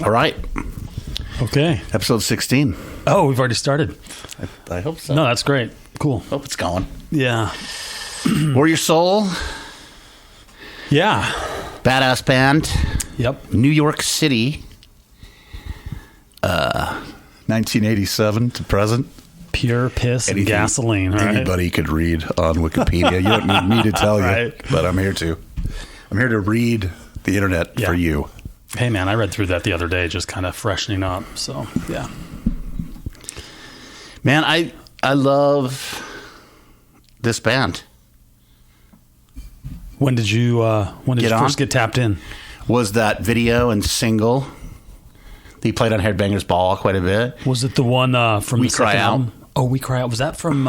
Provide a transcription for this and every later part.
All right. Okay. Episode 16. Oh, we've already started. I hope so. No, that's great. Cool. Hope it's going. Yeah. Warrior Soul. Yeah. Badass band. Yep. New York City. 1987 to present. Pure piss and gasoline, right? Anybody could read on Wikipedia. You don't need me to tell you, Right. but I'm here to. I'm here to read the internet for you. Hey, man, I read through that the other day, just kind of freshening up. So, yeah. Man, I love this band. When did you first get tapped in? Was that video and single? He played on Headbangers Ball quite a bit. Was it the one from We the Cry second Out? album? Oh, We Cry Out. Was that from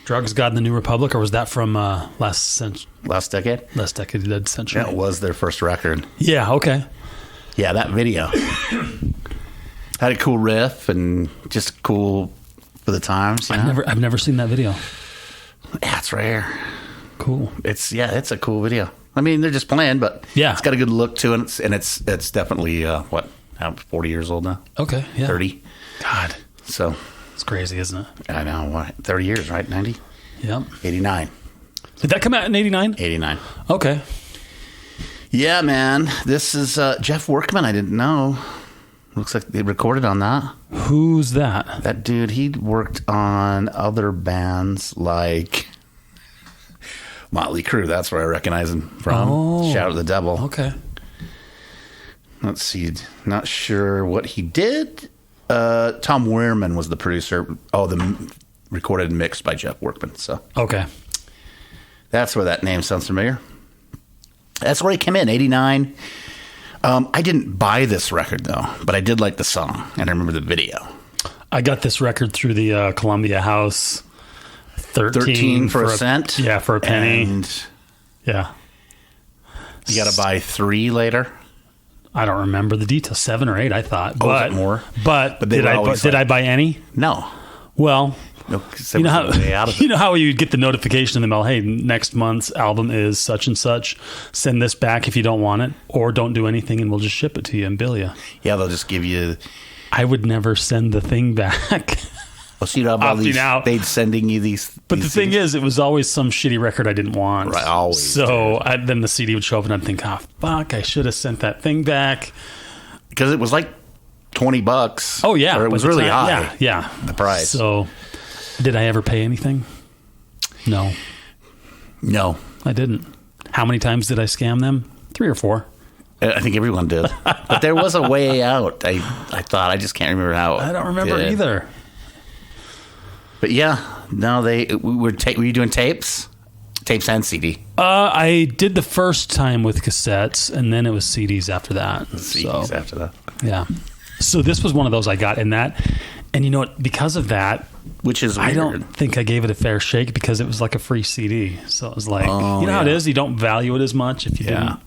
Drugs, God, and the New Republic, or was that from last Last decade? dead century? That was their first record. Yeah, okay. Yeah, that video had a cool riff and just cool for the times. You know? I've never seen that video. Yeah, it's rare. Cool. It's a cool video. I mean, they're just playing, but Yeah. it's got a good look to it, and it's definitely 40 years old now, Okay, yeah. 30. God, So it's crazy, isn't it? I know what 30 years, right? 90, Yep. 89, Did that come out in 89? 89. Okay. Yeah, man. This is Jeff Workman. I didn't know. Looks like they recorded on that. Who's that? That dude, he worked on other bands like Motley Crue. That's where I recognize him from. Oh. Shout at the Devil. Okay. Let's see. Not sure what he did. Tom Weirman was the producer. Oh, recorded and mixed by Jeff Workman. So Okay. that's where that name sounds familiar. That's where he came in, 89. I didn't buy this record, though, but I did like the song, and I remember the video. I got this record through the Columbia House. 13 for a cent. Yeah, for a penny. And Yeah. you got to buy 3 later. I don't remember the details. 7 or 8, I thought. Oh, was But it more? But they did were I always did like- I buy any? No. Well, No, 'cause you know that how was the way out of it. you know how you get the notification in the mail. Hey, next month's album is such and such. Send this back if you don't want it, or don't do anything, and we'll just ship it to you and bill you. Yeah, they'll just give you... I would never send the thing back. Well, so you have all Opting these... out. They'd sending you these... But the thing is, it was always some shitty record I didn't want. Right, always, So then the CD would show up, and I'd think, "Ah, fuck! I should have sent that thing back." Because it was like $20. Oh yeah, Or it by was the really time- high. Yeah, The price. So, did I ever pay anything? No, No. I didn't. How many times did I scam them? 3 or 4. I think everyone did. But there was a way out. I thought. I just can't remember how. I don't remember did. either. But yeah, no, were you doing tapes? Tapes and CD. I did the first time with cassettes, and then it was CDs after that. CDs after that. Yeah. So this was one of those I got in that. And you know what? Because of that, Which is weird. I don't think I gave it a fair shake because it was like a free CD. So it was like, Oh, you know how it yeah. is? You don't value it as much if you didn't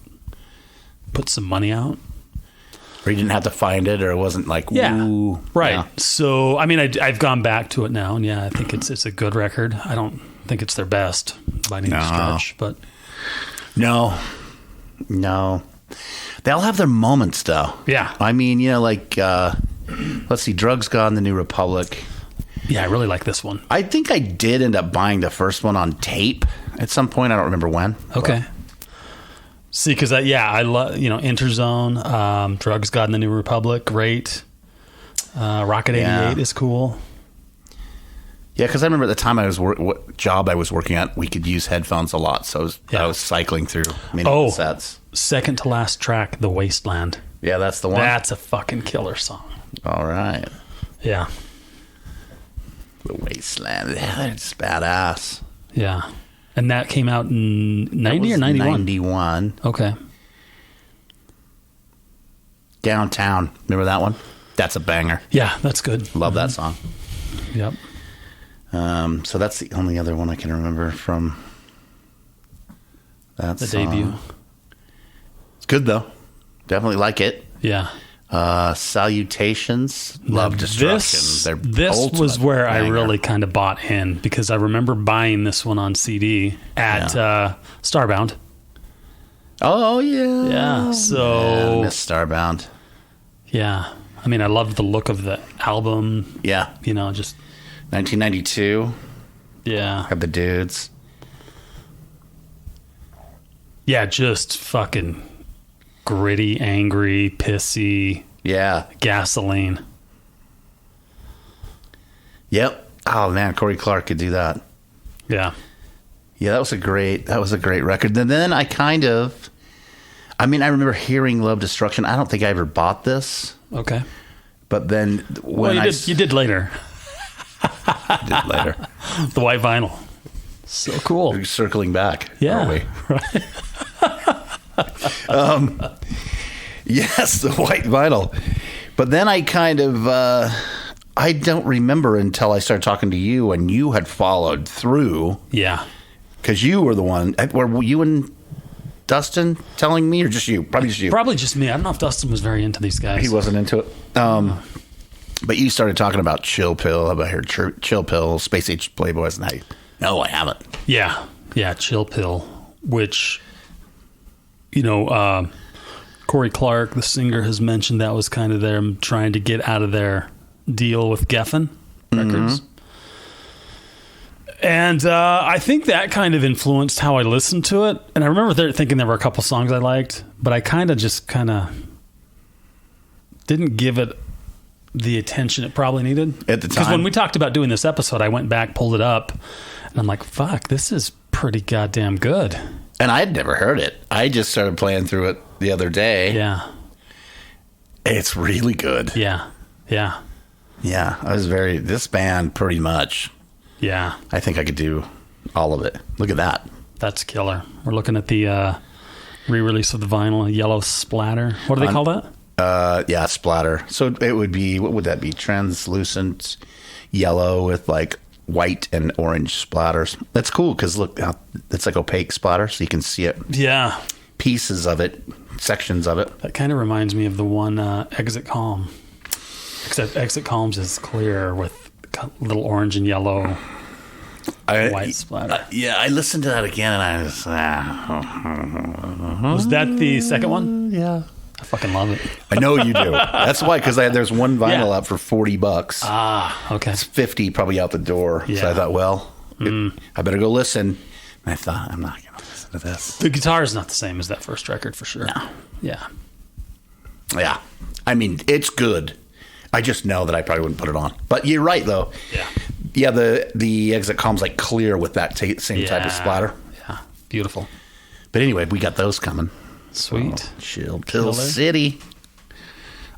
put some money out. Or you didn't have to find it, or it wasn't like, Yeah. ooh. Right. Yeah. So, I mean, I've gone back to it now, and yeah, I think it's a good record. I don't think it's their best by any stretch, but No. They'll have their moments, though. yeah. I mean, like, let's see, Drugs, God, and the New Republic. Yeah, I really like this one. I think I did end up buying the first one on tape at some point. I don't remember when. Okay. See, because I love, Interzone, Drugs, God, and the New Republic, great. Rocket 88 Yeah. is cool. Yeah, because I remember at the time what job I was working at, we could use headphones a lot. So I was cycling through many cassettes. Second to last track, The Wasteland. Yeah, that's the one. That's a fucking killer song. All right. Yeah. The Wasteland. Yeah, that's badass. Yeah. And that came out in 90 or 91? 91. Okay. Downtown. Remember that one? That's a banger. Yeah, that's good. Love that song. Yep. So that's the only other one I can remember from that The song. debut. It's good, though. Definitely like it. Yeah. Salutations. Love Destruction. This was ultimate where I banger. really kind of bought in because I remember buying this one on CD at Starbound. Oh, yeah. Yeah. So Miss Starbound. Yeah. I mean, I loved the look of the album. Yeah. You know, just 1992. yeah. Have the dudes. Yeah, just fucking gritty, angry, pissy, Yeah. gasoline. Yep. Oh man, Corey Clark could do that. Yeah. Yeah, that was a great record. And then I remember hearing Love Destruction. I don't think I ever bought this, Okay. but then when You did later. did later, The white vinyl. So cool. we're circling back. Yeah. Aren't we? Right. Yes, the white vinyl. But then I I don't remember until I started talking to you, and you had followed through Yeah. because you were the one. Were you and Dustin telling me, or just you? Probably just you. Probably just me. I don't know if Dustin was very into these guys. He wasn't into it. But you started talking about Chill Pill. About here, Chill Pill, Space Age Playboys, and no, I haven't. Yeah. Yeah. Chill Pill, which, Corey Clark, the singer, has mentioned that was kind of them trying to get out of their deal with Geffen Records. And I think that kind of influenced how I listened to it. And I remember thinking there were a couple songs I liked, but I kind of didn't give it the attention it probably needed. At the time. Because when we talked about doing this episode, I went back, pulled it up, and I'm like, fuck, this is pretty goddamn good. And I had never heard it. I just started playing through it the other day. Yeah. It's really good. Yeah. Yeah. Yeah, this band pretty much. Yeah. I think I could do all of it. Look at that. That's killer. We're looking at the re-release of the vinyl, Yellow Splatter. What do they call that? Yeah, splatter. So it would be, what would that be? Translucent yellow with like white and orange splatters. That's cool because look, it's like opaque splatter, so you can see it. Yeah. Pieces of it, sections of it. That kind of reminds me of the one Exit Calm. Except Exit Calms is clear with little orange and yellow white splatter. Yeah, I listened to that again and I was... Was that the second one? Yeah. I fucking love it. I know you do. That's why, because there's one vinyl up for $40. Ah, okay. It's 50 probably out the door. Yeah. So I thought, well, I better go listen. And I thought, I'm not going to listen to this. The guitar is not the same as that first record for sure. No. Yeah. Yeah. I mean, it's good. I just know that I probably wouldn't put it on. But you're right, though. Yeah. Yeah, the Exit Calm's like clear with that same type of splatter. Yeah. Beautiful. But anyway, we got those coming. Sweet. Chill Pill Killer. City.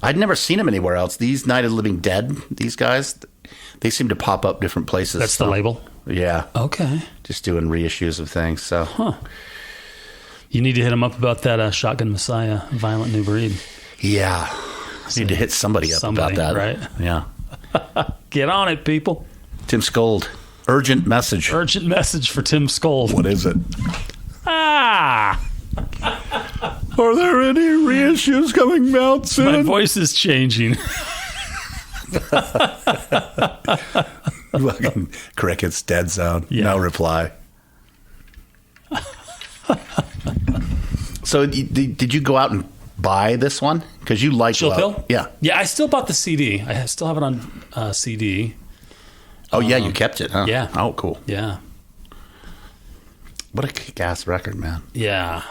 I'd never seen them anywhere else. These Night of the Living Dead, these guys, they seem to pop up different places. That's the label? Yeah. Okay. Just doing reissues of things. So You need to hit him up about that Shotgun Messiah, Violent New Breed. yeah. I need to hit somebody up about that. Right? Yeah. Get on it, people. Tim Scold. Urgent message. Urgent message for Tim Scold. What is it? Ah! Are there any reissues coming out soon? My voice is changing. Fucking crickets, dead sound. Yeah. No reply. So did you go out and buy this one? Because you like Chill Pill? Yeah. Yeah, I still bought the CD. I still have it on CD. Oh, yeah, you kept it, huh? Yeah. Oh, cool. Yeah. What a kick-ass record, man. Yeah.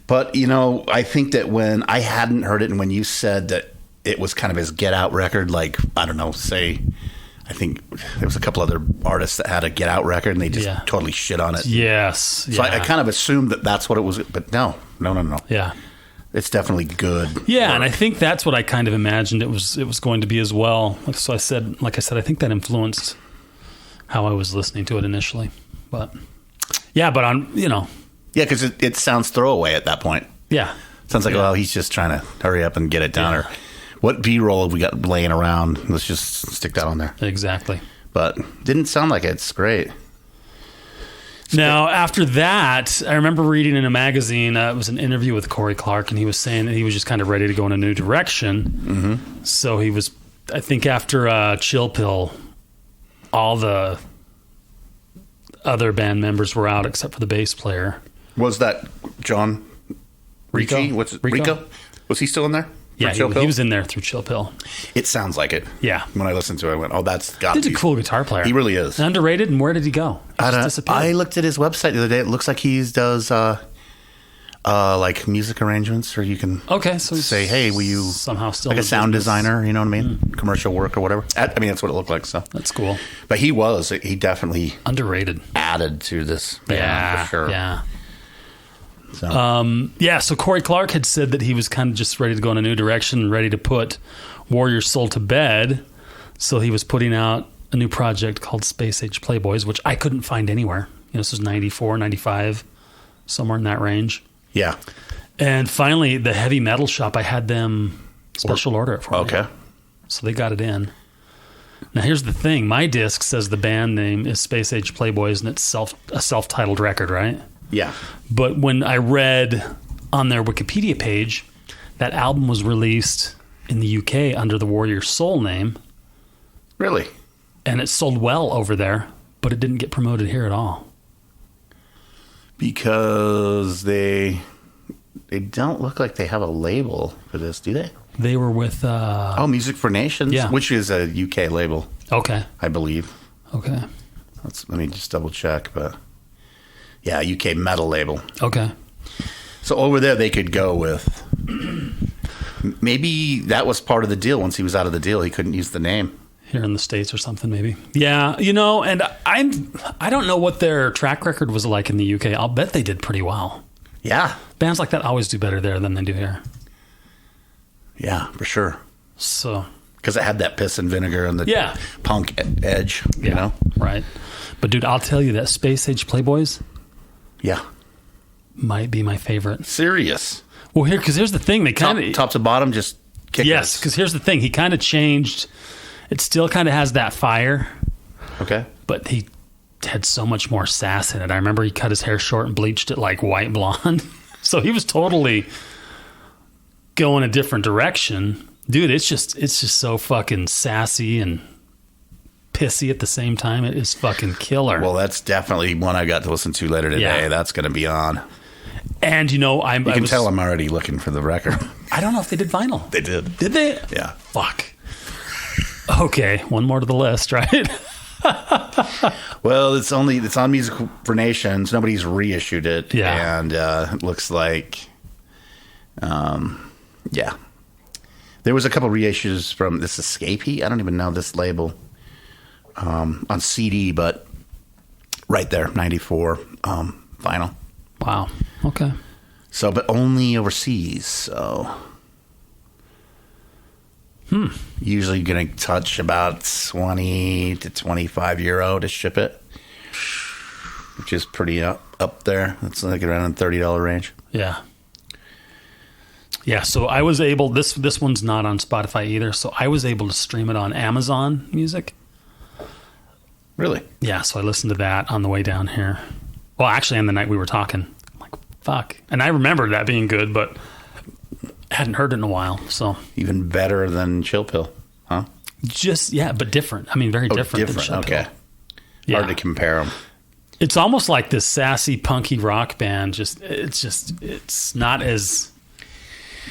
But, I think that when I hadn't heard it and when you said that it was kind of his Get Out record, like, I don't know, say, I think there was a couple other artists that had a Get Out record and they just totally shit on it. Yes. So I kind of assumed that that's what it was, but no. Yeah. It's definitely good. Yeah, and I think that's what I kind of imagined it was going to be as well. So I said, I think that influenced how I was listening to it initially. But yeah, but Yeah, because it sounds throwaway at that point. Yeah. Sounds like, well, he's just trying to hurry up and get it done. Yeah. Or what B-roll have we got laying around? Let's just stick that on there. Exactly. But didn't sound like it. It's great. Now, after that, I remember reading in a magazine, it was an interview with Corey Clark, and he was saying that he was just kind of ready to go in a new direction. Mm-hmm. So he was, I think after Chill Pill, all the other band members were out except for the bass player. Was that John Ricci? What's it? Rico? Was he still in there? Yeah, he was in there through Chill Pill. It sounds like it. Yeah. When I listened to it, I went, "Oh, that's got to be." He's a cool guitar player. He really is. Underrated. And where did he go? He just disappeared. I looked at his website the other day. It looks like he does like music arrangements, or you can so say, "Hey, will you somehow still like a sound designer?" You know what I mean? Commercial work or whatever. I mean, that's what it looked like. So that's cool. But he definitely underrated, added to this band for sure. Yeah. So. So Corey Clark had said that he was kind of just ready to go in a new direction, ready to put Warrior Soul to bed. So he was putting out a new project called Space Age Playboys, which I couldn't find anywhere. This was 94, 95, somewhere in that range. Yeah. And finally, the Heavy Metal Shop, I had them special order it for me. Okay. So they got it in. Now, here's the thing. My disc says the band name is Space Age Playboys, and it's a self-titled record, right? Yeah. But when I read on their Wikipedia page, that album was released in the UK under the Warrior Soul name. Really? And it sold well over there, but it didn't get promoted here at all. Because they don't look like they have a label for this, do they? They were with... Music for Nations, which is a UK label. Okay. I believe. Okay. Let me just double check, but... Yeah, UK metal label. Okay. So over there, they could go with... Maybe that was part of the deal. Once he was out of the deal, he couldn't use the name. Here in the States or something, maybe. Yeah, and I don't know what their track record was like in the UK. I'll bet they did pretty well. Yeah. Bands like that always do better there than they do here. Yeah, for sure. So... Because it had that piss and vinegar and the punk edge, you know? Right. But, dude, I'll tell you that Space Age Playboys... Yeah. Might be my favorite. Serious. Well, because here's the thing. They kind of... Top to bottom, just kick Yes, because here's the thing. He kind of changed... It still kind of has that fire. Okay. But he had so much more sass in it. I remember he cut his hair short and bleached it like white blonde. So he was totally going a different direction. Dude, it's just so fucking sassy and pissy at the same time. It is fucking killer. Well, that's definitely one I got to listen to later today. Yeah. That's going to be on. And, you can tell I'm already looking for the record. I don't know if they did vinyl. They did. Did they? Yeah. Fuck. Okay, one more to the list, right? Well, it's on Music for Nations. Nobody's reissued it. Yeah. And it looks like, yeah. There was a couple reissues from this Escapee. I don't even know this label on CD, but right there, 94 vinyl. Wow. Okay. So, but only overseas. So, usually going to touch about 20 to 25 euro to ship it, which is pretty up there. It's like around the $30 range. Yeah. Yeah, so I was able, this one's not on Spotify either, so I was able to stream it on Amazon Music. Really? Yeah, so I listened to that on the way down here. Well, actually, on the night we were talking. I'm like, fuck. And I remember that being good, but hadn't heard it in a while, so. Even better than Chill Pill, huh? But different. I mean, very different. Different, okay. Yeah. Hard to compare them. It's almost like this sassy, punky rock band. It's not as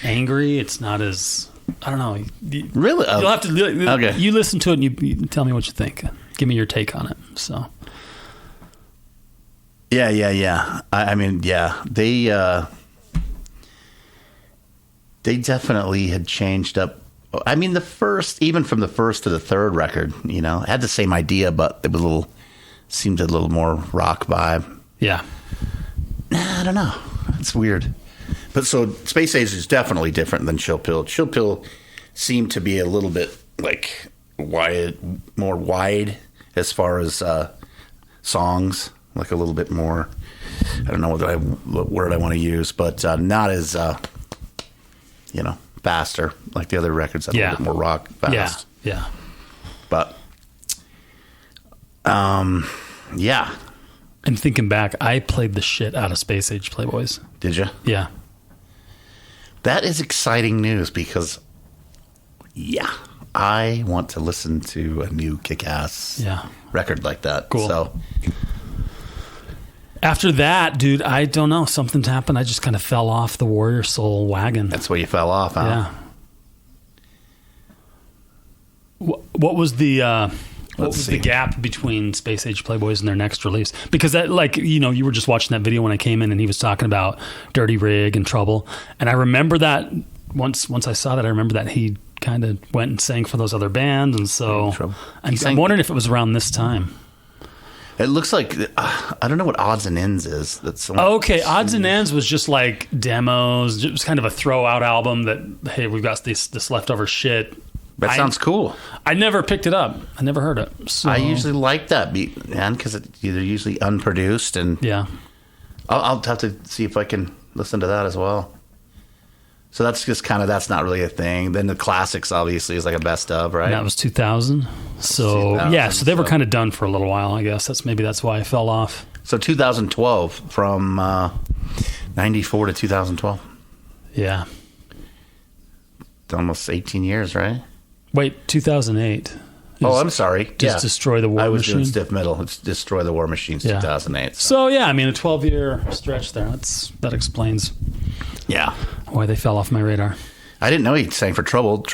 angry. It's not as, I don't know. Really? You'll have to, okay. You listen to it and you tell me what you think. Give me your take on it, so. Yeah. I mean, yeah. They definitely had changed up. I mean, even from the first to the third record, had the same idea, but it was seemed a little more rock vibe. Yeah. I don't know. It's weird. But so Space Age is definitely different than Chill Pill. Chill Pill seemed to be a little bit like more wide as far as songs, like a little bit more. I don't know what word I want to use, but not as faster like the other records. That a little bit more rock fast. Yeah. But yeah. And thinking back, I played the shit out of Space Age Playboys. Did you? Yeah. That is exciting news because, I want to listen to a new kick-ass record like that. Cool. So, After that, dude, I don't know. Something happened. I just kind of fell off the Warrior Soul wagon. That's where you fell off, huh? Yeah. What was the gap between Space Age Playboys and their next release? Because that, like, you know, you were just watching that video when I came in, and he was talking about Dirty Rig and Trouble, and I remember that once I saw that, I remember that he kind of went and sang for those other bands, and so I'm wondering if it was around this time. It looks like I don't know what Odds and Ends is. That's okay. Odds and Ends was just like demos. It was kind of a throw-out album that, hey, we've got this leftover shit. That sounds cool. I never picked it up. I never heard it. So. I usually like that beat, man, because they're usually unproduced, and yeah, I'll have to see if I can listen to that as well. So that's just kind of, that's not really a thing. Then the classics obviously is like a best of, right? And that was 2000. So 2000, yeah, so they were kind of done for a little while, I guess. That's why I fell off. So 2012, from 94 to 2012. Yeah. Almost 18 years, right? Wait, 2008. Oh, I'm sorry. Just Destroy the War Machine. I was doing Stiff Middle. It's Destroy the War Machine, 2008. So yeah, I mean, a 12-year stretch there. That explains why they fell off my radar. I didn't know he sang for Trouble.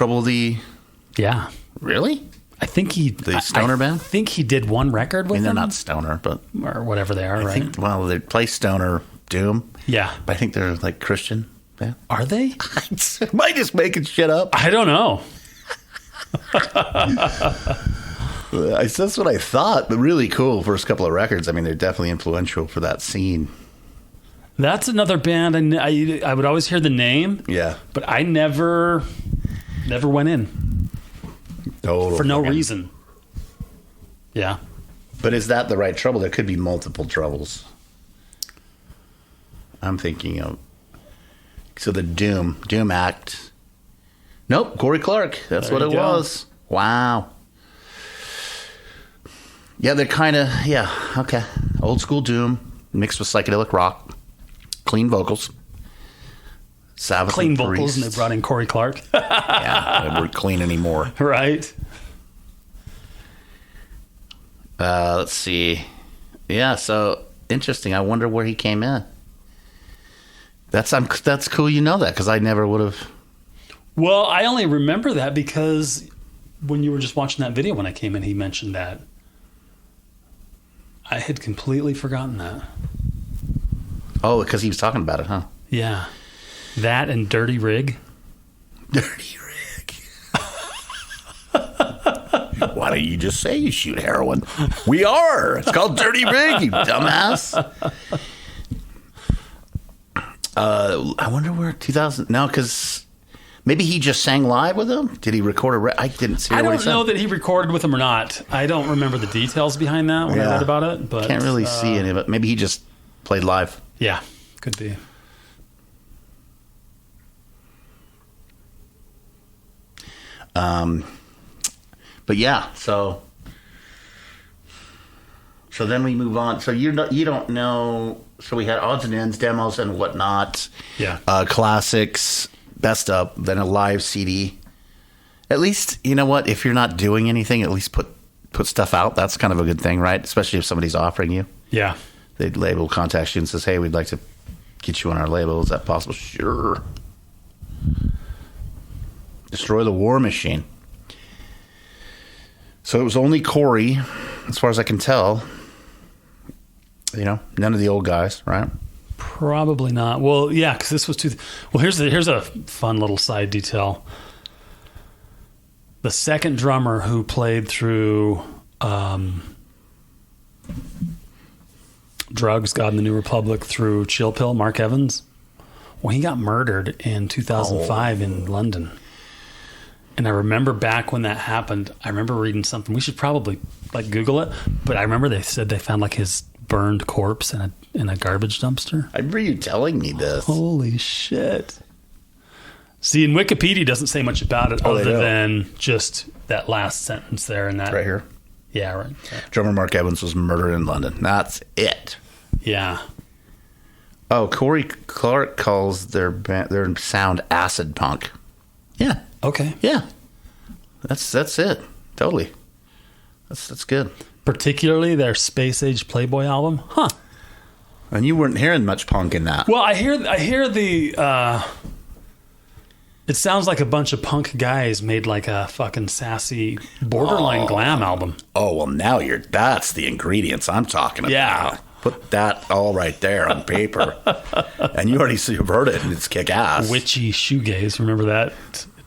Yeah. Really? I think the stoner band? I think he did one record with them. They're not stoner, but... Or whatever they are, I think, well, they play stoner Doom. Yeah. But I think they're like Christian band. Are they? Am I just making shit up? I don't know. That's what I thought. But really cool first couple of records. I mean, they're definitely influential for that scene. That's another band I would always hear the name. Yeah. But I never went in. Total for no reason. Yeah. But is that the right Trouble? There could be multiple Troubles. I'm thinking of... So the Doom Act. Nope, Corey Clark. That's what it was. Wow. Yeah, they're kind of, okay. Old school Doom mixed with psychedelic rock. Clean vocals. Sabbath clean vocals, and they brought in Corey Clark. Yeah, they weren't clean anymore. Right. Let's see. Yeah, so interesting. I wonder where he came in. That's cool you know that, because I never would have... Well, I only remember that because when you were just watching that video when I came in, he mentioned that. I had completely forgotten that. Oh, because he was talking about it, huh? Yeah. That and Dirty Rig. Dirty Rig. Why don't you just say you shoot heroin? We are. It's called Dirty Rig, you dumbass. I wonder where 2000... No, because... Maybe he just sang live with them? Did he record I didn't see what he said. I don't know that he recorded with them or not. I don't remember the details behind that when I read about it. But can't really see any of it. Maybe he just played live. Yeah, could be. But yeah, so then we move on. So you don't know. So we had Odds and Ends, demos and whatnot. Yeah. Classics. Best of, then a live CD. At least, you know what? If you're not doing anything, at least put stuff out. That's kind of a good thing, right? Especially if somebody's offering you. Yeah. The label contacts you and says, hey, we'd like to get you on our label. Is that possible? Sure. Destroy the War Machine. So it was only Corey, as far as I can tell. You know, none of the old guys, right? Probably not. Well, yeah, because this was Well, here's a fun little side detail. The second drummer who played through Drugs, God and the New Republic through Chill Pill, Mark Evans, well, he got murdered in 2005 in London. And I remember back when that happened, I remember reading something. We should probably Google it, but I remember they said they found his burned corpse in a garbage dumpster. I remember you telling me this. Holy shit. See, in Wikipedia doesn't say much about it other than just that last sentence there and that. Right here. Yeah, right. Drummer Mark Evans was murdered in London. That's it. Yeah. Oh, Corey Clark calls their sound acid punk. Yeah. Okay. Yeah. That's it. Totally. That's good. Particularly their Space Age Playboy album. Huh. And you weren't hearing much punk in that. Well, I hear the. It sounds like a bunch of punk guys made like a fucking sassy, borderline glam album. Oh, well, now that's the ingredients I'm talking about. Yeah. Put that all right there on paper. And you've heard it, and it's kick-ass. Witchy shoegaze. Remember that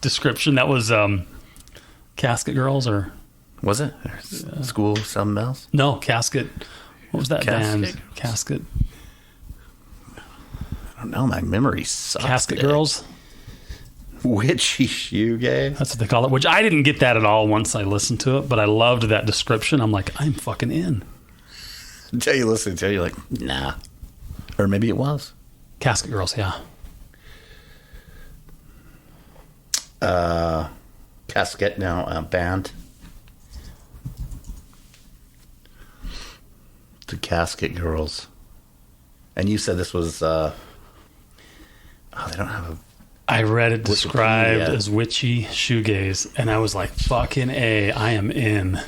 description? That was Casket Girls, or... Was it? School something else? No, Casket. What was that Casket? band? Casket. I don't know. My memory sucks. Casket today. Girls? Witchy shoegaze? That's what they call it, which I didn't get that at all once I listened to it, but I loved that description. I'm like, I'm fucking in. Until you listen to it, you're like, nah. Or maybe it was. Casket Girls, yeah. Casket, now band. The Casket Girls. And you said this was, they don't have a... I read it described Wikipedia. as witchy shoegaze, and I was like, fucking A, I am in.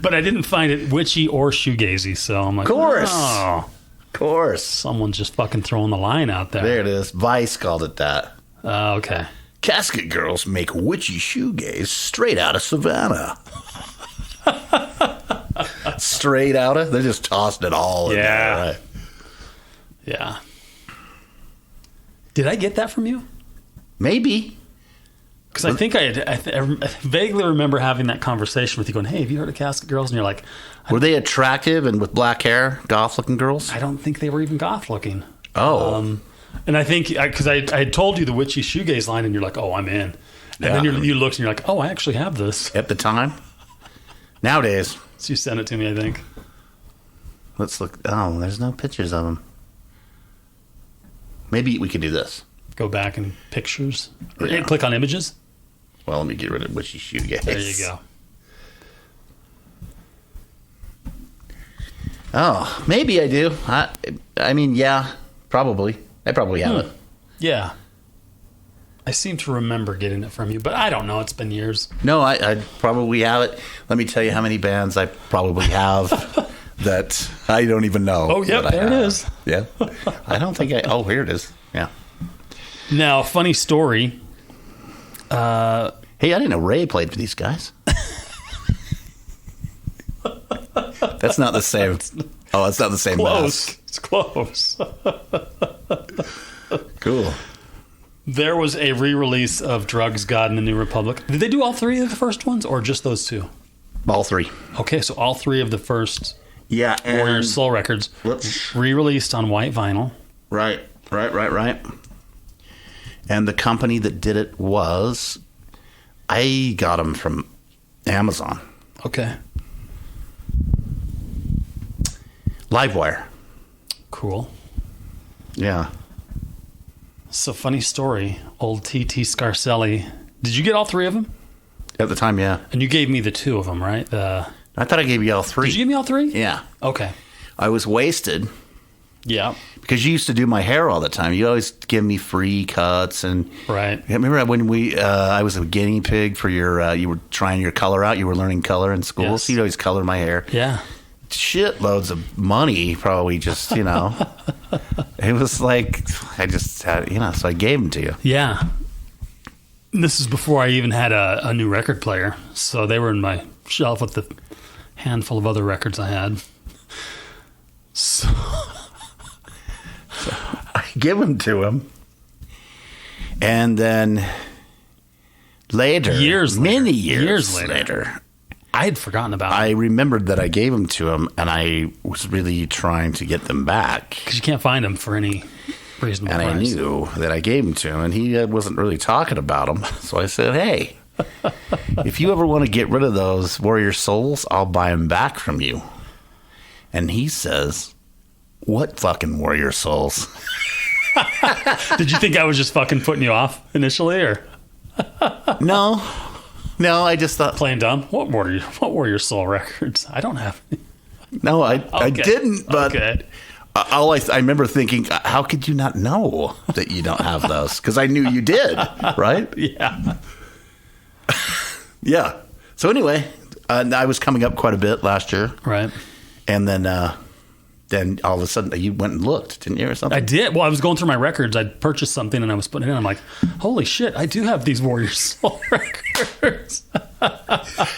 But I didn't find it witchy or shoegazy, so I'm like, Of course. oh, Of course. someone's just fucking throwing the line out there. There it is. Vice called it that. Okay. Casket Girls make witchy shoegaze straight out of Savannah. Straight out of? They're just tossing it all in Yeah. there, right? Yeah. Did I get that from you? Maybe. Because I think I vaguely remember having that conversation with you going, hey, have you heard of Casket Girls? And you're like, Were they attractive and with black hair, goth-looking girls? I don't think they were even goth looking. Oh. And I think, because I had told you the witchy shoegaze line, and you're like, oh, I'm in. And then Yeah. you looked and you're like, oh, I actually have this. At the time? Nowadays. So you sent it to me, I think. Let's look. Oh, there's no pictures of them. Maybe we could do this. Go back in pictures. Or Yeah. click on images. Well, let me get rid of witchy shoegaze. There you go. Oh, maybe I do. I mean, yeah, probably. I probably have it. Yeah. I seem to remember getting it from you, but I don't know. It's been years. No, I probably have it. Let me tell you how many bands I probably have that I don't even know. Oh, yep, that I there it have. is. Yeah. I don't think oh, here it is. Yeah. Now, funny story. Hey, I didn't know Ray played for these guys. That's not the same. Oh, it's not the same Close. mask. It's close. Cool. There was a re-release of Drugs, God, and the New Republic. Did they do all three of the first ones, or just those two? All three. Okay, so all three of the first Yeah. Warrior Soul records Whoops. re-released on white vinyl. Right. And the company that did it was, I got them from Amazon. Okay. Livewire. Cool. Yeah. So, funny story. Old T.T. Scarcelli. Did you get all three of them? At the time, yeah. And you gave me the two of them, right? I thought I gave you all three. Did you give me all three? Yeah. Okay. I was wasted Yeah. because you used to do my hair all the time. You always give me free cuts. And Right. remember when I was a guinea pig for your, you were trying your color out. You were learning color in school. Yes. So you'd always color my hair. Yeah. Shitloads of money, probably just, it was like, I just had, so I gave them to you. Yeah. This is before I even had a new record player. So they were in my shelf with the handful of other records I had. So I give them to him. And then later, many years later, I had forgotten about I it. remembered that I gave them to him, and I was really trying to get them back. Because you can't find them for any reasonable And price. I knew that I gave them to him, and he wasn't really talking about them. So I said, hey, if you ever want to get rid of those Warrior Souls, I'll buy them back from you. And he says, what fucking Warrior Souls? Did you think I was just fucking putting you off initially, or No, I just thought, playing dumb? What Warrior Soul records? I don't have any. no, I Okay. didn't, but Okay. I remember thinking, how could you not know that you don't have those? Because I knew you did, right? Yeah. Yeah. So anyway, I was coming up quite a bit last year, Right. And then all of a sudden you went and looked, didn't you, or something? I did. Well, I was going through my records. I'd purchased something and I was putting it in. I'm like, holy shit, I do have these Warriors Soul records.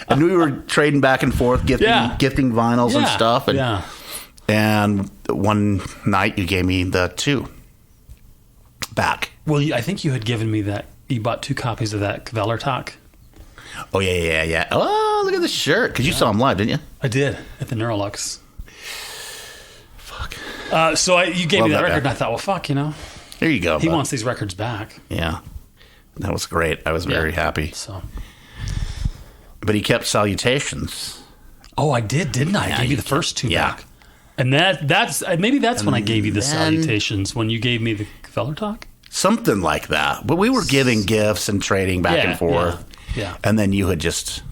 And we were trading back and forth, gifting vinyls and stuff. And one night you gave me the 2 back. Well, I think you had given me that. You bought 2 copies of that Kveler Talk. Oh, yeah. Oh, look at the shirt. Because you saw him live, didn't you? I did, at the Neurolux. Fuck. So you gave me that record, back. and I thought, well, fuck, There you go. He wants these records back. Yeah. That was great. I was very happy. So, But he kept Salutations. Oh, I did, didn't I? I gave you the first 2 back. And that's when I gave you the Salutations, when you gave me the Kveler Talk? Something like that. But we were giving gifts and trading back and forth. Yeah. And then you had just...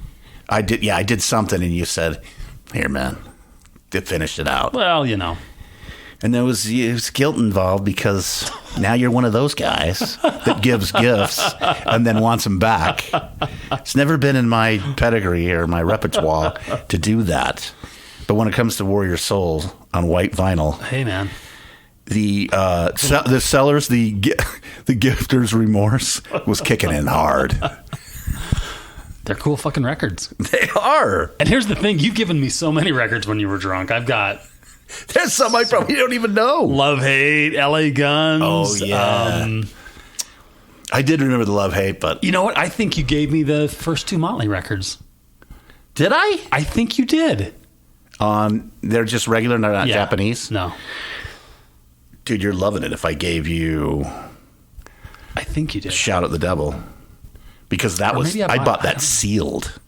I did something and you said, here, man. Finished it out. Well, And there was guilt involved because now you're one of those guys that gives gifts and then wants them back. It's never been in my pedigree or my repertoire to do that. But when it comes to Warrior Soul on white vinyl, hey, man, the sellers, the gifter's remorse was kicking in hard. They're cool fucking records. They are. And here's the thing: you've given me so many records when you were drunk. I've got. There's some I probably don't even know. Love Hate, LA Guns. Oh, yeah. I did remember the Love Hate, but... You know what? I think you gave me the first 2 Motley records. Did I? I think you did. They're just regular, they're not Japanese? No. Dude, you're loving it if I gave you... I think you did. Shout at the Devil. Because that was... I bought that sealed.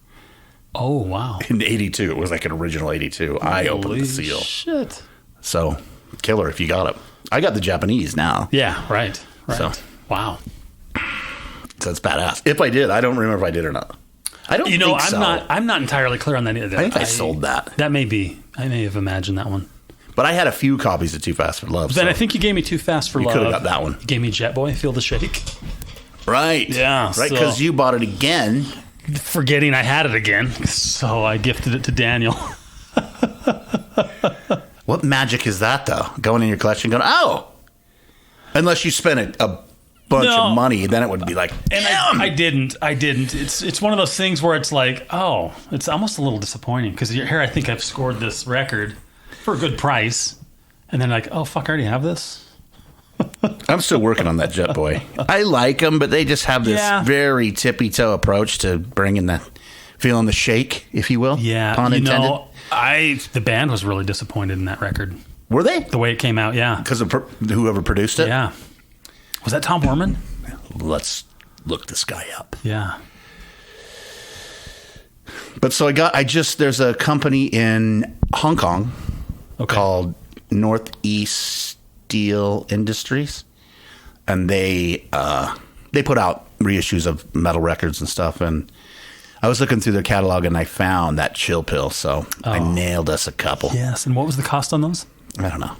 Oh, wow. In 82. It was like an original 82. I opened the seal. Shit. So, killer if you got it. I got the Japanese now. Yeah, right. So, wow. So it's badass. If I did, I don't remember if I did or not. I don't think so. I'm not entirely clear on that either. I think I sold that. That may be. I may have imagined that one. But I had a few copies of Too Fast for Love. Then I think you gave me Too Fast for Love. You could have got that one. You gave me Jet Boy, Feel the Shake. Right. Yeah. Right, because you bought it again. Forgetting I had it again. So I gifted it to Daniel. What magic is that, though? Going in your collection going, oh! Unless you spent a bunch of money, then it would be like, and I didn't. It's one of those things where it's like, oh, it's almost a little disappointing because here I think I've scored this record for a good price, and then like, oh fuck, I already have this. I'm still working on that Jet Boy. I like them, but they just have this very tippy toe approach to bringing feeling the shake, if you will. Yeah, pun intended. The band was really disappointed in that record. Were they? The way it came out, yeah. Because of whoever produced it? Yeah. Was that Tom Horman? Let's look this guy up. Yeah. But so there's a company in Hong Kong called Northeast Steel Industries, and they put out reissues of metal records and stuff, and I was looking through their catalog and I found that Chill Pill, so I nailed us a couple. Yes, and what was the cost on those? I don't know.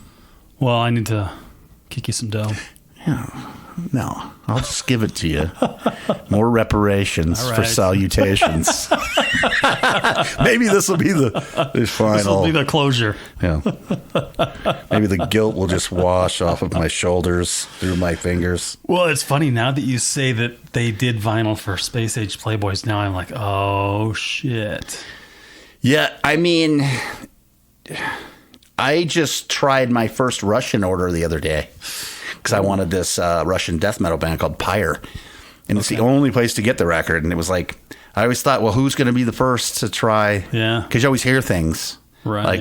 Well, I need to kick you some dough. Yeah. No, I'll just give it to you. More reparations for Salutations. Maybe this will be the final. This will be the closure. Yeah. Maybe the guilt will just wash off of my shoulders through my fingers. Well, it's funny now that you say that they did vinyl for Space Age Playboys. Now I'm like, oh shit. Yeah, I mean, I just tried my first Russian order the other day. Because I wanted this Russian death metal band called Pyre. And it's the only place to get the record. And it was like, I always thought, well, who's going to be the first to try? Yeah. Because you always hear things. Right. Like,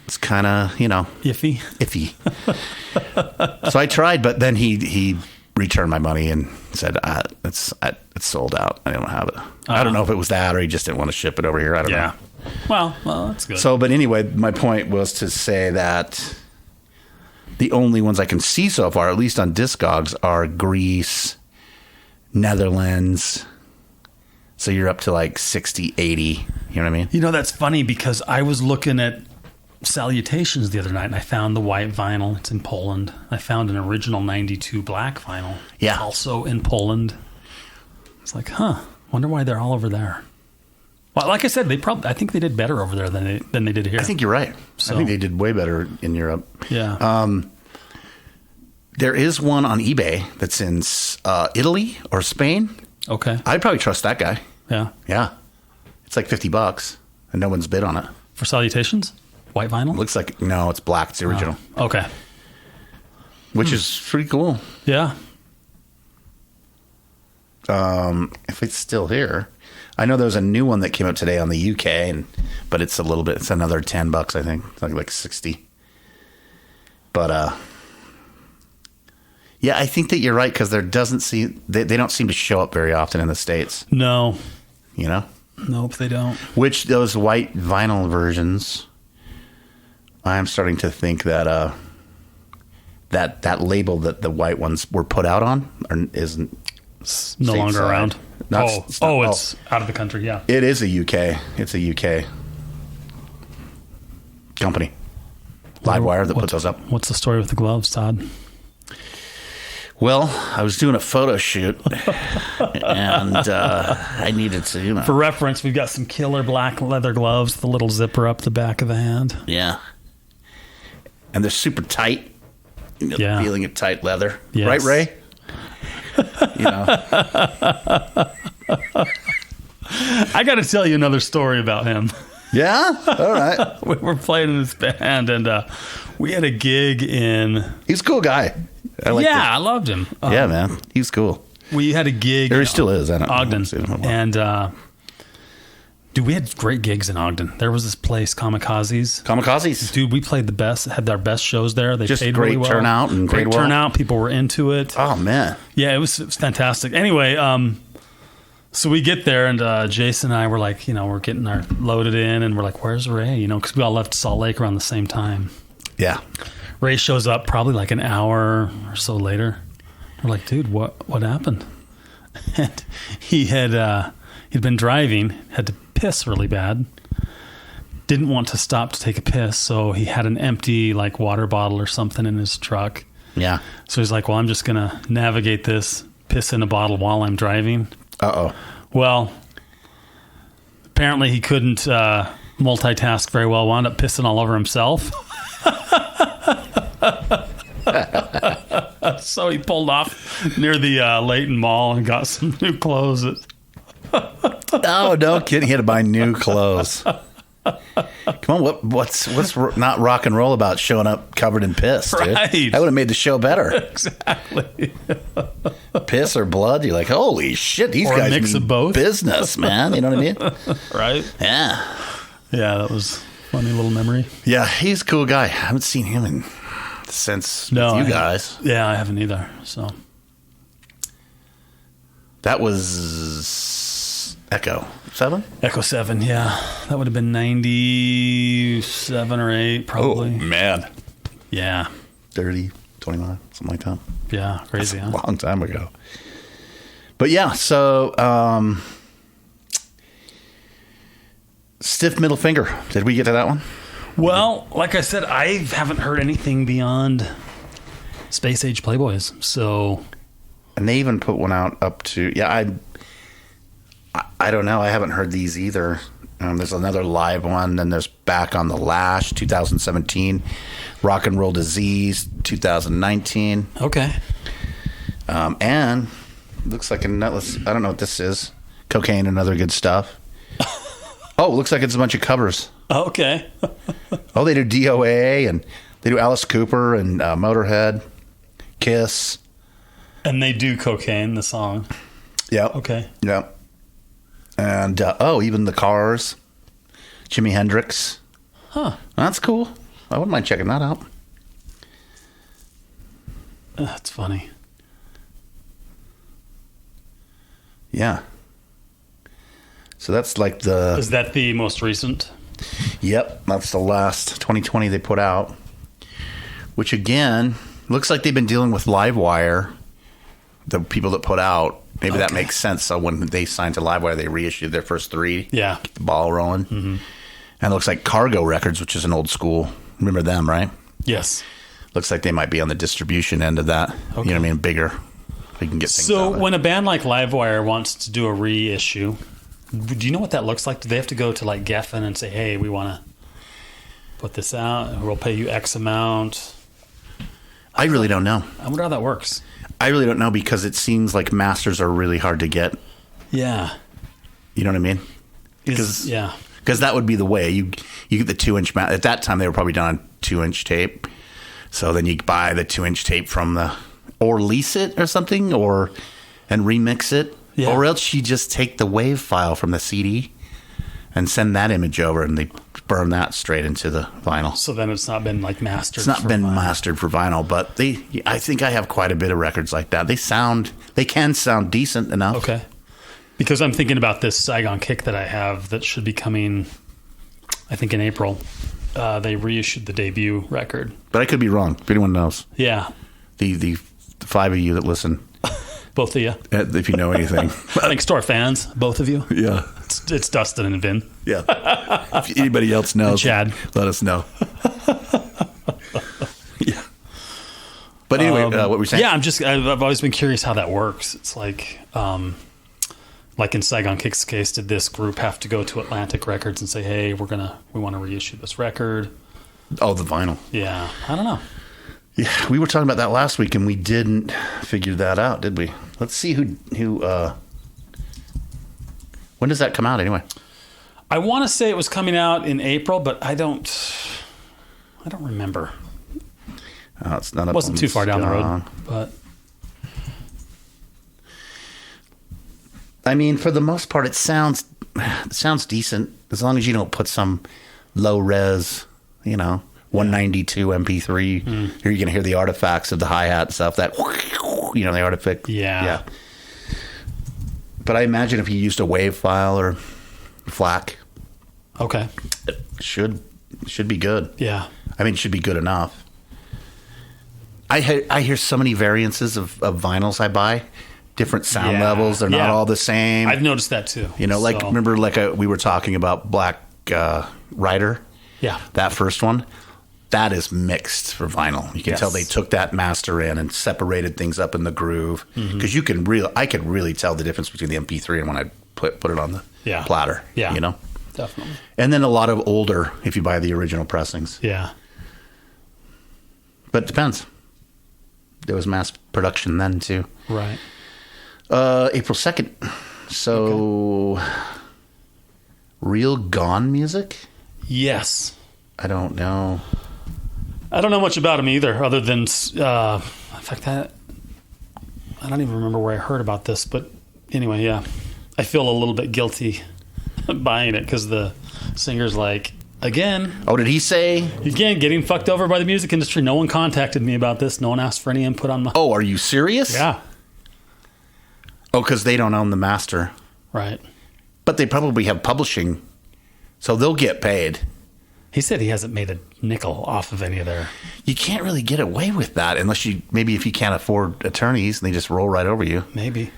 it's kind of, iffy. So I tried, but then he returned my money and said, it's sold out. I don't have it. I don't know if it was that or he just didn't want to ship it over here. I don't know. Well, that's good. So, but anyway, my point was to say that the only ones I can see so far, at least on Discogs, are Greece, Netherlands. So you're up to like 60, 80. You know what I mean? That's funny because I was looking at Salutations the other night and I found the white vinyl. It's in Poland. I found an original 92 black vinyl. Yeah. Also in Poland. It's like, wonder why they're all over there. Well, like I said, I think they did better over there than they did here. I think you're right. So- I think they did way better in Europe. Yeah. There is one on eBay that's in Italy or Spain. Okay. I'd probably trust that guy. Yeah. Yeah. It's like $50 and no one's bid on it. For Salutations? White vinyl? Looks like, no, it's black. It's the original, Okay. which is pretty cool. Yeah. If it's still here. I know there's a new one that came out today on the UK, but it's it's another $10, I think. It's like 60. But, yeah, I think that you're right because they don't seem to show up very often in the States, No. you know? Nope, they don't. Which those white vinyl versions, I'm starting to think that that label that the white ones were put out on isn't No longer stateside. around. Not- It's out of the country, yeah. It is a UK. It's a UK company, Livewire, that puts those up. What's the story with the gloves, Todd? Well, I was doing a photo shoot, and I needed to, For reference, we've got some killer black leather gloves with a little zipper up the back of the hand. yeah. And they're super tight. Yeah. Feeling of tight leather. Yes. Right, Ray? I got to tell you another story about him. Yeah? All right. We were playing in this band, and we had a gig in... He's a cool guy. I loved him. Yeah, man. He's cool. We had a gig... Or he still is. I don't know. Ogden. I've seen him a while. And, dude, we had great gigs in Ogden. There was this place, Kamikazes. Kamikazes. Dude, we played had our best shows there. They Just paid great really well. turnout and great paid well. turnout. People were into it. Oh, man. Yeah, it was fantastic. Anyway, so we get there, and Jason and I were like, we're getting our loaded in, and we're like, where's Ray? Because we all left Salt Lake around the same time. Yeah. Ray shows up probably like an hour or so later. We're like, dude, what happened? And he'd been driving, had to piss really bad. Didn't want to stop to take a piss, so he had an empty like water bottle or something in his truck. Yeah. So he's like, well, I'm just going to navigate this, piss in a bottle while I'm driving. Uh-oh. Well, apparently he couldn't multitask very well, wound up pissing all over himself. So he pulled off near the Layton Mall and got some new clothes. Oh, no kidding. He had to buy new clothes. Come on, what's not rock and roll about showing up covered in piss, dude? Right. That would have made the show better. Exactly. Piss or blood, you're like, holy shit, these Or a guys mix mean of both. business, man. You know what I mean? Right? Yeah. Yeah, that was a funny little memory. Yeah, he's a cool guy. I haven't seen him since with you guys. Yeah, I haven't either. So That was Echo 7? Echo 7, yeah. That would have been 97 or 8, probably. Oh, man. Yeah. 30, 21, something like that. Yeah, crazy, That's huh? a long time ago. But yeah, so Stiff Middle Finger. Did we get to that one? Well, like I said, I haven't heard anything beyond Space Age Playboys. So, And they even put one out up to, I don't know. I haven't heard these either. There's another live one. Then there's Back on the Lash, 2017. Rock and Roll Disease, 2019. okay. And looks like I don't know what this is. Cocaine and Other Good Stuff. Oh, looks like it's a bunch of covers. Okay. Oh, they do DOA and they do Alice Cooper and Motorhead, Kiss. And they do Cocaine, the song. Yep. Okay. Yep. And even the Cars, Jimi Hendrix. Huh. That's cool. I wouldn't mind checking that out. That's funny. Yeah. So that's like the... Is that the most recent? Yep, that's the last 2020 they put out. Which again, looks like they've been dealing with Livewire, the people that put out. Maybe that makes sense. So when they signed to Livewire, they reissued their first 3. Yeah. Keep the ball rolling. Mm-hmm. And it looks like Cargo Records, which is an old school. Remember them, right? Yes. Looks like they might be on the distribution end of that. Okay. You know what I mean? Bigger. They can get things So out. when a band like Livewire wants to do a reissue, Do you know what that looks like? Do they have to go to like Geffen and say, "Hey, we want to put this out, and we'll pay you X amount"? I really don't know. I wonder how that works. I really don't know because it seems like masters are really hard to get. Yeah. You know what I mean? Because that would be the way you get the 2-inch at that time they were probably done on 2-inch tape. So then you buy the 2-inch tape from or lease it or something and remix it. Yeah. Or else you just take the WAV file from the CD and send that image over and they burn that straight into the vinyl. So then it's not been like mastered. It's not been mastered for vinyl, but I think I have quite a bit of records like that. They can sound decent enough. Okay. Because I'm thinking about this Saigon Kick that I have that should be coming, I think in April. They reissued the debut record. But I could be wrong, if anyone knows. Yeah. The 5 of you that listen. Both of you. If you know anything. Thanks to our fans, both of you. Yeah. It's Dustin and Vin. Yeah. If anybody else knows, Chad, let us know. Yeah. But anyway, what were you saying? Yeah, I've always been curious how that works. It's like in Saigon Kick's case, did this group have to go to Atlantic Records and say, "Hey, we want to reissue this record"? Oh, the vinyl. Yeah, I don't know. Yeah, we were talking about that last week, and we didn't figure that out, did we? Let's see who. When does that come out anyway? I want to say it was coming out in April, but I don't remember. It's not. It wasn't too far down the road, but. I mean, for the most part, it sounds decent as long as you don't put some low res, 192 MP3. Here you're gonna hear the artifacts of the hi-hat stuff. That the artifact. Yeah. But I imagine if you used a WAV file or FLAC, okay, it should be good. Yeah. I mean, it should be good enough. I hear so many variances of vinyls I buy. Different sound levels. They're not all the same. I've noticed that too. Remember, we were talking about Black Rider? Yeah. That first one? That is mixed for vinyl. You can tell they took that master in and separated things up in the groove. Because I could really tell the difference between the MP3 and when I put it on the platter. Yeah. Definitely. And then a lot of older, if you buy the original pressings. Yeah. But it depends. There was mass production then, too. Right. April 2nd. So, Real Gone Music? Yes. I don't know. I don't know much about him either, other than, in fact, I don't even remember where I heard about this, but anyway, yeah. I feel a little bit guilty buying it because the singer's like, again. Oh, did he say? Again, getting fucked over by the music industry. No one contacted me about this. No one asked for any input on my... Oh, are you serious? Yeah. Oh, because they don't own the master. Right. But they probably have publishing, so they'll get paid. He said he hasn't made a nickel off of any of their... You can't really get away with that unless if you can't afford attorneys and they just roll right over you. Maybe.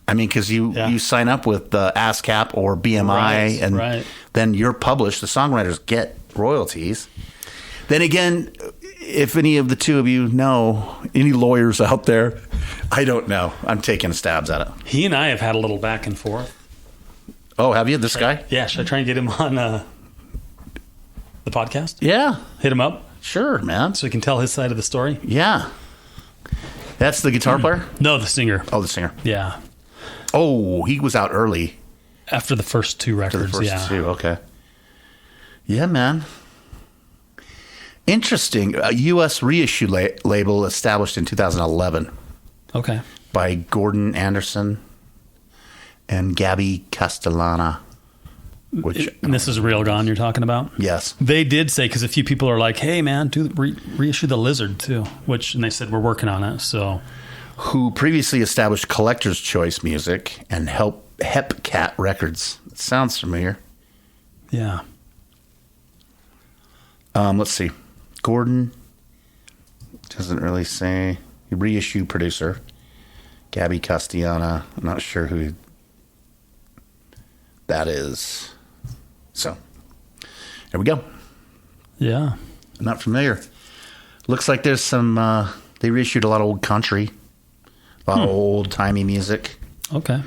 I mean, because you sign up with ASCAP or BMI and then you're published. The songwriters get royalties. Then again, if any of the two of you know any lawyers out there, I don't know. I'm taking stabs at it. He and I have had a little back and forth. Oh, have you? This guy? Yeah. Should I try and get him on the podcast? Yeah. Hit him up? Sure, man. So he can tell his side of the story? Yeah. That's the guitar player? No, the singer. Oh, the singer. Yeah. Oh, he was out early. After the first two records, After the first two, okay. Yeah, man. Interesting. A U.S. reissue label established in 2011. Okay. By Gordon Anderson and Gabby Castellana. And this is Real Gone you're talking about? Yes. They did say, because a few people are like, hey, man, reissue The Lizard, too. And they said, we're working on it, so... Who previously established Collector's Choice Music and Hepcat Records. It sounds familiar. Yeah. Let's see. Gordon doesn't really say. Reissue producer. Gabby Castellana. I'm not sure who that is. So, there we go. Yeah. I'm not familiar. Looks like there's some, they reissued a lot of old country. A lot of old-timey music. Okay.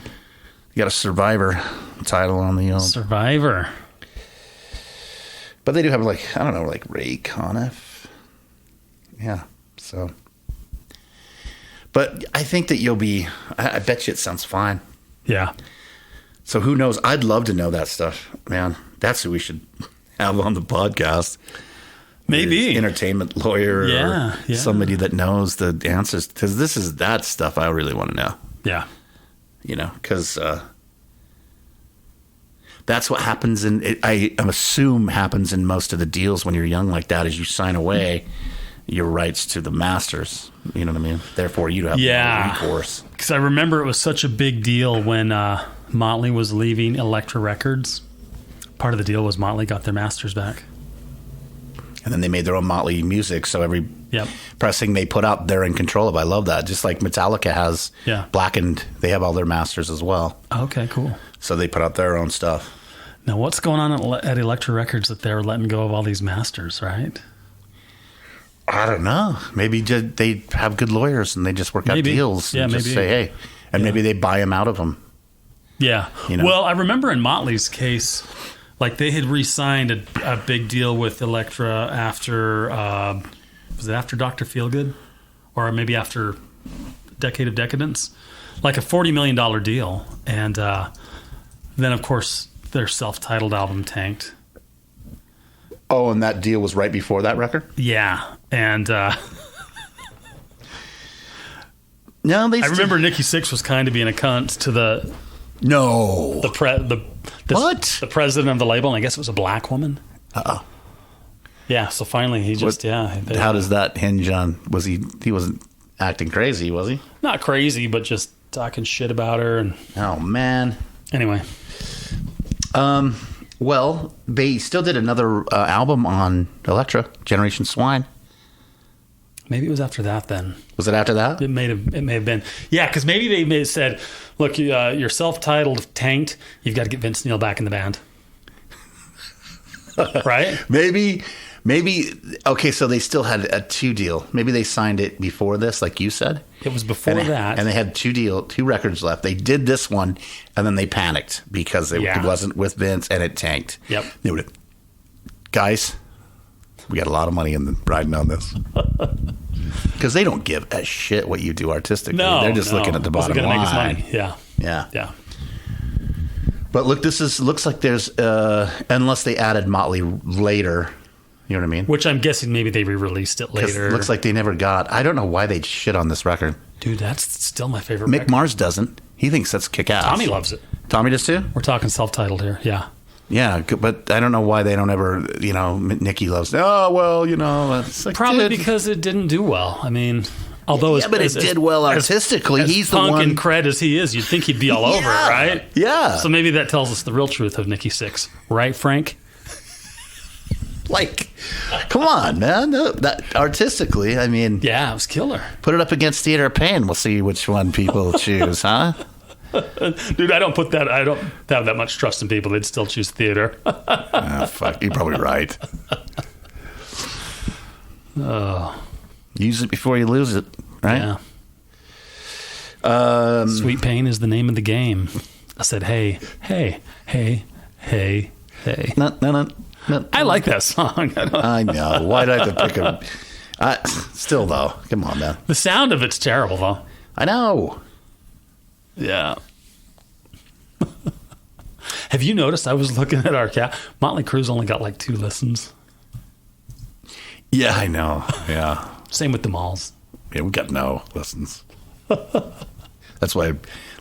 got a Survivor title on the Survivor. But they do have like, I don't know, like Ray Conniff. Yeah. So, but I think that you'll be, I bet you it sounds fine. Yeah. So who knows? I'd love to know that stuff, man. That's who we should have on the podcast. Maybe. Entertainment lawyer Yeah, or somebody that knows the answers. Because this is that stuff I really want to know. Yeah. You know, because that's what happens I assume happens in most of the deals when you're young like that is you sign away your rights to the masters. You know what I mean? Therefore, you have no recourse. Because I remember it was such a big deal when Motley was leaving Elektra Records. Part of the deal was Motley got their masters back. And then they made their own Motley music, so every Yep. pressing they put out, they're in control of. I love that. Just like Metallica has Blackened, they have all their masters as well. Okay, cool. So they put out their own stuff. Now, what's going on at Elektra Records that they're letting go of all these masters, right? I don't know. Maybe they have good lawyers and they just work out deals and just say, hey. And maybe they buy them out of them. Yeah. You know? Well, I remember in Motley's case, like they had re-signed a big deal with Elektra after, was it after Dr. Feelgood? Or maybe after Decade of Decadence? Like a $40 million deal. And then, of course, their self-titled album tanked. Oh, and that deal was right before that record? Yeah. And no, I remember Nikki Sixx was kind of being a cunt to the president of the label, and I guess it was a black woman. Uh-oh. Yeah, so finally he just, How does that hinge on, he wasn't acting crazy, was he? Not crazy, but just talking shit about her. And oh, man. Anyway. Well, they still did another album on Elektra, Generation Swine. Maybe it was after that then. Was it after that? It may have been. Yeah, because maybe they may have said, look, you're self-titled tanked. You've got to get Vince Neil back in the band. Right? Maybe. Okay, so they still had a 2 deal. Maybe they signed it before this, like you said. It was before that. And they had 2 records left. They did this one, and then they panicked because it wasn't with Vince, and it tanked. Yep. They would, guys, we got a lot of money riding on this. Because they don't give a shit what you do artistically. No, they're just looking at the bottom line. Make us money. Yeah. Yeah. But look, looks like there's unless they added Motley later. You know what I mean? Which I'm guessing maybe they re-released it later. It looks like they never got. I don't know why they shit on this record. Dude, that's still my favorite Mick record. Mars doesn't. He thinks that's kick-ass. Tommy loves it. Tommy does too? We're talking self-titled here, yeah. Yeah, but I don't know why they don't ever, Nikki loves, oh, well, it's like, probably because it didn't do well. I mean, although but it did well artistically. He's the punk one. and cred as he is, you'd think he'd be all over it, right? Yeah. So maybe that tells us the real truth of Nikki Sixx. Right, Frank? Like, come on, man. That artistically, I mean. Yeah, it was killer. Put it up against Theater of Pain. We'll see which one people choose, huh? Dude, I don't have that much trust in people. They'd still choose Theater. Oh, fuck. You're probably right. Oh. Use it before you lose it, right? Yeah. Sweet Pain is the name of the game. I said, hey. No. I like that song. I know. Why'd I have to pick a... still, though. Come on, man. The sound of it's terrible, though. I know. Yeah. Have you noticed? I was looking at our cat. Motley Crue's only got like 2 listens. Yeah, I know. Yeah. Same with the Malls. Yeah, we got no listens. That's why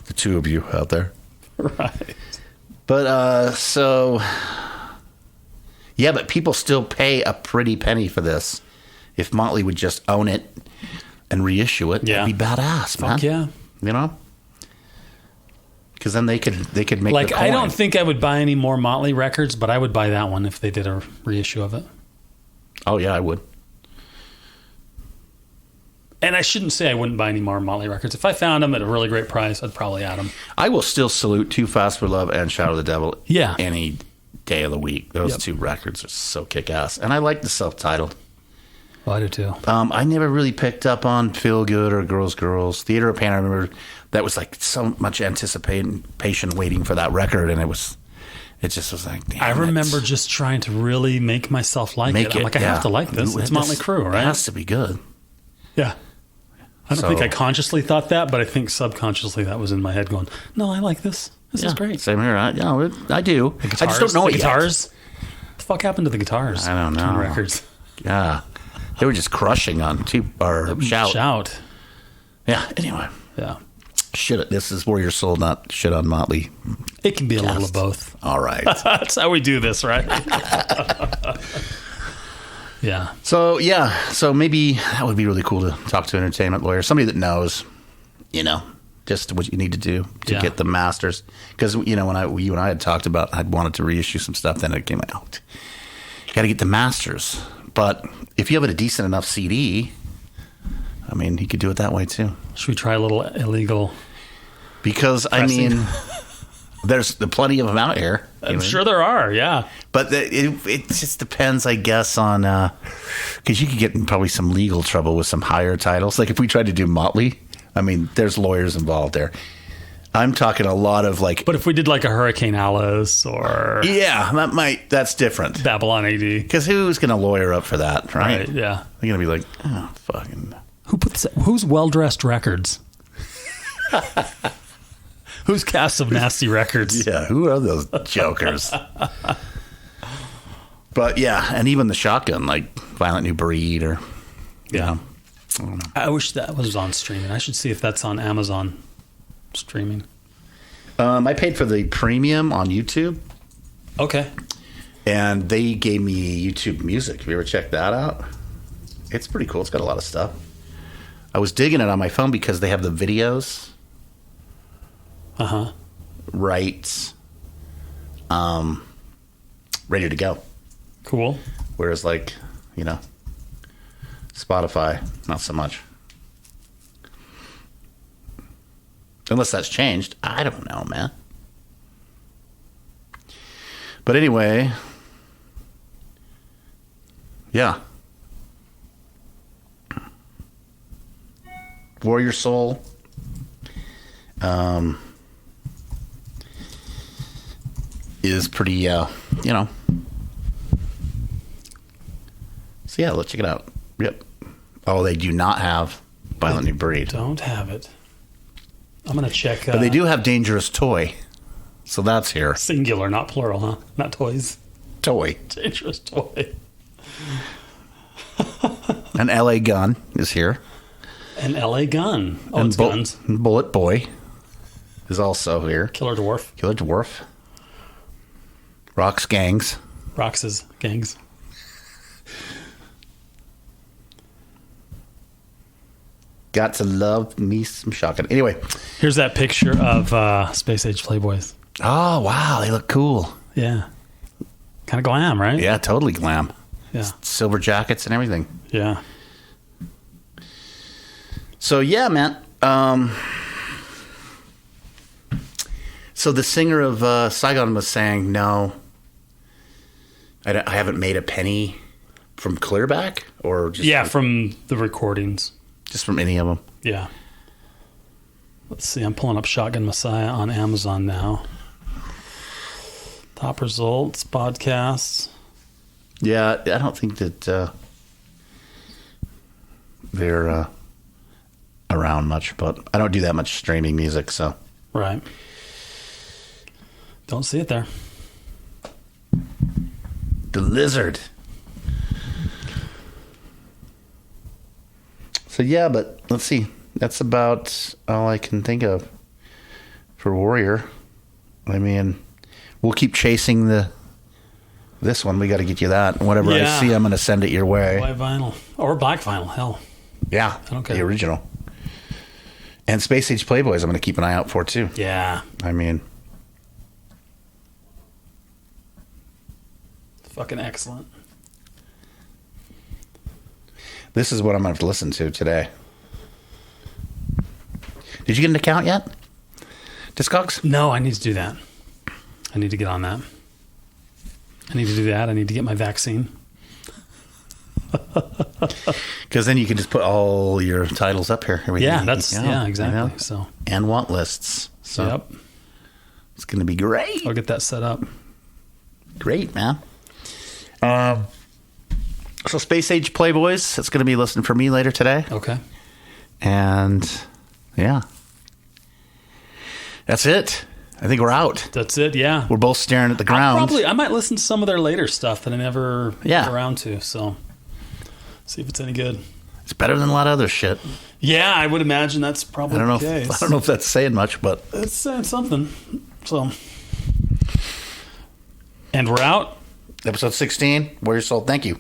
the 2 of you out there. Right. But, so... Yeah, but people still pay a pretty penny for this. If Motley would just own it and reissue it, it'd be badass, man. Fuck yeah. You know? Because then they could make like, the coin. I don't think I would buy any more Motley records, but I would buy that one if they did a reissue of it. Oh, yeah, I would. And I shouldn't say I wouldn't buy any more Motley records. If I found them at a really great price, I'd probably add them. I will still salute Too Fast for Love and Shadow of the Devil any day of the week. Those 2 records are so kick-ass. And I like the self-titled. Well, I do too. I never really picked up on Feel Good or Girls Girls. Theater of Pain, I remember that was like so much anticipation waiting for that record, and it just was like, damn, I remember just trying to really make myself like it. I'm like, I have to like this. It's Motley Crue, right? It has to be good. Yeah. I don't think I consciously thought that, but I think subconsciously that was in my head going, no, I like this. This is great. Same here. I do. Guitars, I just don't know the it guitars. What the fuck happened to the guitars? I don't know. On records. Yeah. They were just crushing on Shout. Yeah. Anyway. Yeah. Shit. This is Warrior Soul, not shit on Motley. It can be a little of both. All right. That's how we do this, right? Yeah. So maybe that would be really cool to talk to an entertainment lawyer, somebody that knows, just what you need to do to get the masters. Because, when you and I had talked about, I'd wanted to reissue some stuff, then it came out. You got to get the masters. But if you have a decent enough CD, I mean, you could do it that way too. Should we try a little illegal? Because, pressing? I mean, there's plenty of them out here. I'm sure there are, yeah. But it just depends, I guess, on because you could get in probably some legal trouble with some higher titles. Like if we tried to do Motley, I mean, there's lawyers involved there. I'm talking a lot of like. But if we did like a Hurricane Alice or. Yeah, that's different. Babylon AD. Because who's going to lawyer up for that, right? Yeah. They're going to be like, oh, fucking. Who's Well Dressed Records? Who's Cast of Nasty Records? Yeah, who are those jokers? But yeah, and even the Shotgun, like Violent New Breed or. Yeah. I don't know. I wish that was on streaming. I should see if that's on Amazon streaming. I paid for the premium on YouTube. Okay. And they gave me YouTube Music. Have you ever checked that out? It's pretty cool. It's got a lot of stuff. I was digging it on my phone because they have the videos. Right. Ready to go. Cool. Whereas, like, Spotify, not so much. Unless that's changed. I don't know, man. But anyway, yeah. Warrior Soul. Is pretty, So yeah, let's check it out. Yep. Oh, they do not have Violent New Breed. Don't have it. I'm going to check. But they do have Dangerous Toy. So that's here. Singular, not plural, huh? Not toys. Toy. Dangerous Toy. An LA Gun is here. An LA Gun. Oh, and it's guns. Bullet Boy is also here. Killer Dwarf. Killer Dwarf. Rock's Gangs. Rox's Gangs. Got to love me some Shotgun. Anyway. Here's that picture of Space Age Playboys. Oh, wow. They look cool. Yeah. Kind of glam, right? Yeah, totally glam. Yeah. Silver jackets and everything. Yeah. So, yeah, man. So the singer of Saigon was saying, no, I haven't made a penny from Clearback? Or just from the recordings. Just from any of them? Yeah. Let's see. I'm pulling up Shotgun Messiah on Amazon now. Top results, podcasts. Yeah, I don't think that they're around much, but I don't do that much streaming music, so. Right. Don't see it there. The Lizard. So yeah, but let's see. That's about all I can think of for Warrior. I mean, we'll keep chasing this one. We got to get you that. Whatever I see, I'm going to send it your way. White vinyl or black vinyl. Hell. Yeah. Okay. The original. And Space Age Playboys, I'm going to keep an eye out for too. Yeah. I mean, fucking excellent. This is what I'm going to have to listen to today. Did you get an account yet? Discogs? No, I need to do that. I need to get on that. I need to do that. I need to get my vaccine. Because then you can just put all your titles up here. Yeah, exactly. So and want lists. So yep, it's going to be great. I'll get that set up. Great, man. So Space Age Playboys, it's going to be listening for me later today. Okay. And yeah, that's it. I think we're out. That's it. Yeah. We're both staring at the ground. I might listen to some of their later stuff that I never got around to. So see if it's any good. It's better than a lot of other shit. Yeah, I would imagine that's probably the case. I don't know if that's saying much, but it's saying something. So, and we're out. Episode 16. Warrior Soul. Thank you.